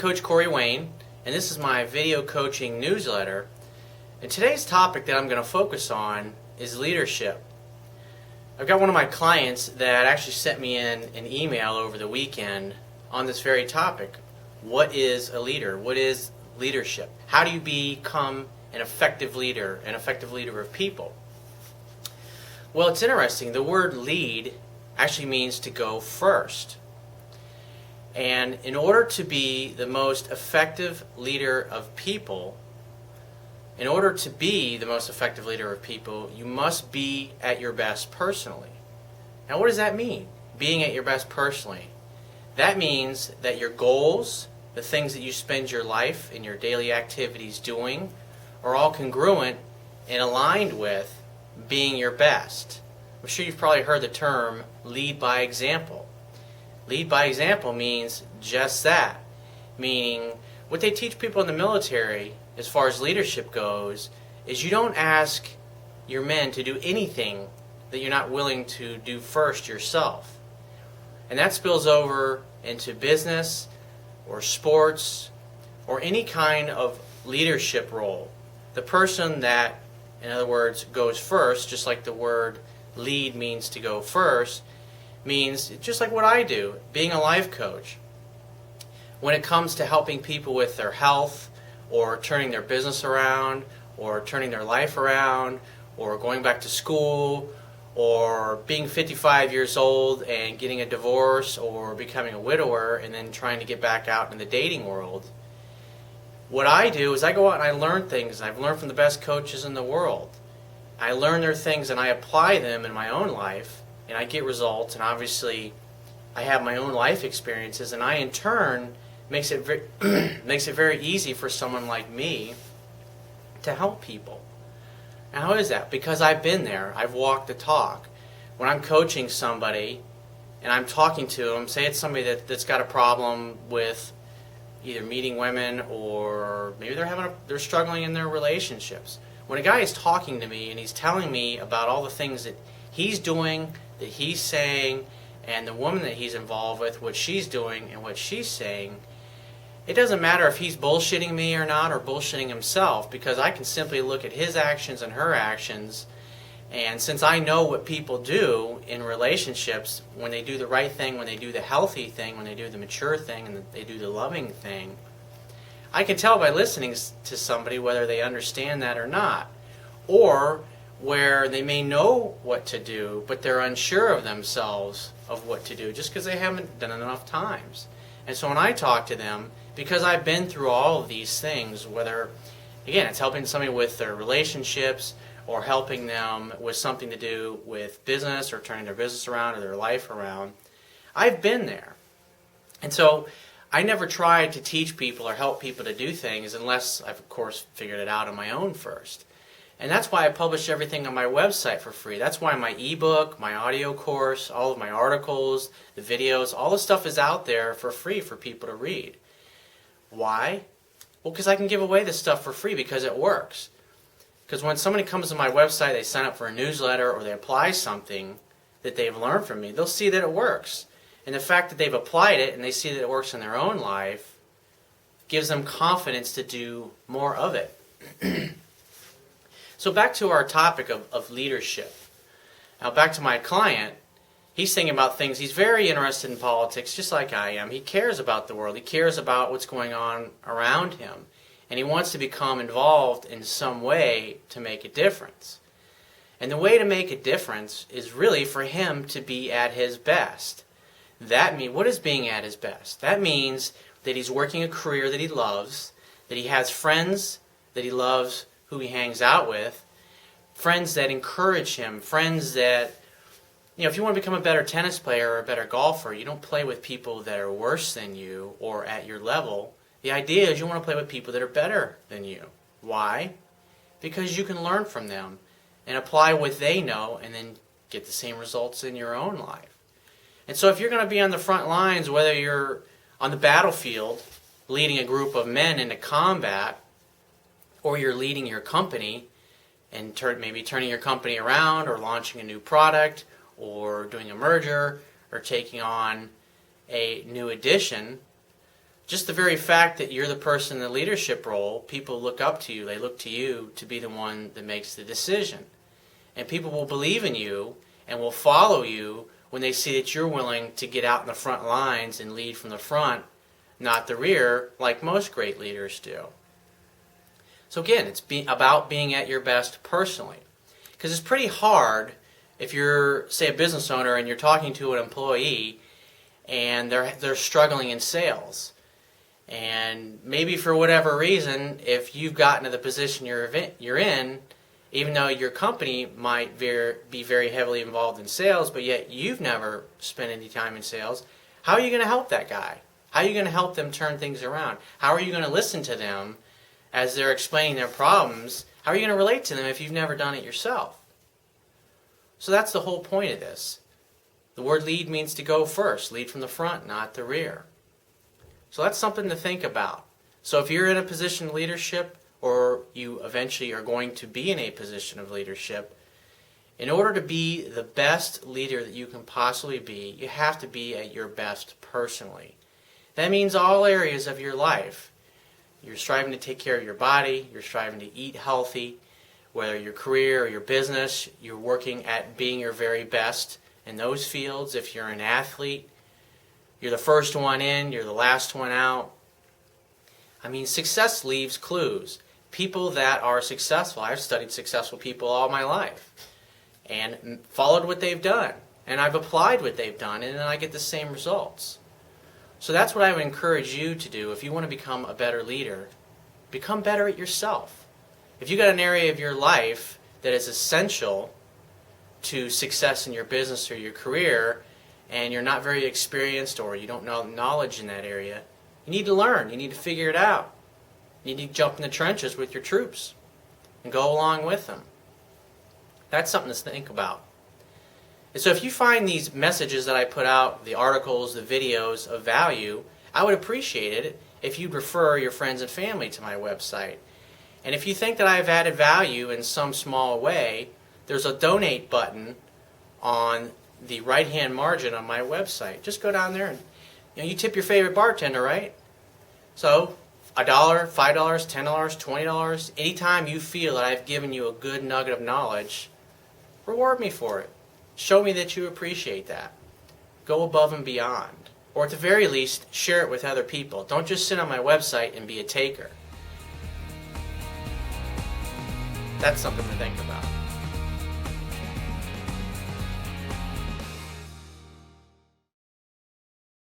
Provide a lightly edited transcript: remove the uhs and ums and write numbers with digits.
Coach Corey Wayne, and this is my video coaching newsletter. And today's topic that I'm going to focus on is leadership. I've got one of my clients that actually sent me in an email over the weekend on this very topic. What is a leader? What is leadership? How do you become an effective leader of people? Well, it's interesting. The word lead actually means to go first. And in order to be the most effective leader of people, you must be at your best personally. Now, what does that mean, being at your best personally? That means that your goals, the things that you spend your life and your daily activities doing, are all congruent and aligned with being your best. I'm sure you've probably heard the term lead by example. Lead by example means just that. Meaning, what they teach people in the military as far as leadership goes is you don't ask your men to do anything that you're not willing to do first yourself. And that spills over into business or sports or any kind of leadership role. The person that, in other words, goes first, just like the word lead means to go first, means just like what I do, being a life coach. When it comes to helping people with their health or turning their business around or turning their life around or going back to school or being 55 years old and getting a divorce or becoming a widower and then trying to get back out in the dating world, what I do is I go out and I learn things. I've learned from the best coaches in the world. I learn their things and I apply them in my own life, and I get results, and obviously I have my own life experiences, and I in turn makes it very easy for someone like me to help people. Now, how is that? Because I've been there. I've walked the talk. When I'm coaching somebody and I'm talking to them, say it's somebody that's got a problem with either meeting women or maybe they're struggling in their relationships. When a guy is talking to me and he's telling me about all the things that he's doing, that he's saying, and the woman that he's involved with, what she's doing and what she's saying, it doesn't matter if he's bullshitting me or not, or bullshitting himself, because I can simply look at his actions and her actions, and since I know what people do in relationships, when they do the right thing, when they do the healthy thing, when they do the mature thing, and they do the loving thing, I can tell by listening to somebody whether they understand that or not, or where they may know what to do, but they're unsure of themselves of what to do just because they haven't done it enough times. And so when I talk to them, because I've been through all of these things, whether, again, it's helping somebody with their relationships or helping them with something to do with business or turning their business around or their life around, I've been there. And so I never tried to teach people or help people to do things unless I've, of course, figured it out on my own first. And that's why I publish everything on my website for free. That's why my ebook, my audio course, all of my articles, the videos, all the stuff is out there for free for people to read. Why? Well, because I can give away this stuff for free because it works. Because when somebody comes to my website, they sign up for a newsletter or they apply something that they've learned from me, they'll see that it works. And the fact that they've applied it and they see that it works in their own life gives them confidence to do more of it. So back to our topic of leadership. Now back to my client. He's thinking about things. He's very interested in politics, just like I am. He cares about the world. He cares about what's going on around him. And he wants to become involved in some way to make a difference. And the way to make a difference is really for him to be at his best. What is being at his best? That means that he's working a career that he loves, that he has friends that he loves who he hangs out with, friends that encourage him, friends that, if you want to become a better tennis player or a better golfer, you don't play with people that are worse than you or at your level. The idea is you want to play with people that are better than you. Why? Because you can learn from them and apply what they know and then get the same results in your own life. And so if you're going to be on the front lines, whether you're on the battlefield leading a group of men into combat, or you're leading your company and maybe turning your company around or launching a new product or doing a merger or taking on a new addition, Just the very fact that you're the person in the leadership role, people look up to you. They look to you to be the one that makes the decision. And people will believe in you and will follow you when they see that you're willing to get out in the front lines and lead from the front, not the rear, like most great leaders do. So again, it's about being at your best personally. Because it's pretty hard if you're, say, a business owner and you're talking to an employee and they're struggling in sales. And maybe for whatever reason, if you've gotten to the position you're in, even though your company might be very heavily involved in sales, but yet you've never spent any time in sales, how are you going to help that guy? How are you going to help them turn things around? How are you going to listen to them as they're explaining their problems? How are you going to relate to them if you've never done it yourself? So that's the whole point of this. The word lead means to go first. Lead from the front, not the rear. So that's something to think about. So if you're in a position of leadership, or you eventually are going to be in a position of leadership, in order to be the best leader that you can possibly be, you have to be at your best personally. That means all areas of your life. You're striving to take care of your body, you're striving to eat healthy, whether your career or your business, you're working at being your very best in those fields. If you're an athlete, you're the first one in, you're the last one out. I mean, success leaves clues. People that are successful, I've studied successful people all my life and followed what they've done. And I've applied what they've done, and then I get the same results. So that's what I would encourage you to do. If you want to become a better leader, become better at yourself. If you've got an area of your life that is essential to success in your business or your career, and you're not very experienced or you don't know knowledge in that area, you need to learn. You need to figure it out. You need to jump in the trenches with your troops and go along with them. That's something to think about. And so if you find these messages that I put out, the articles, the videos of value, I would appreciate it if you'd refer your friends and family to my website. And if you think that I've added value in some small way, there's a donate button on the right-hand margin on my website. Just go down there and you tip your favorite bartender, right? So $1, $5, $10, $20, anytime you feel that I've given you a good nugget of knowledge, reward me for it. Show me that you appreciate that. Go above and beyond. Or at the very least, share it with other people. Don't just sit on my website and be a taker. That's something to think about.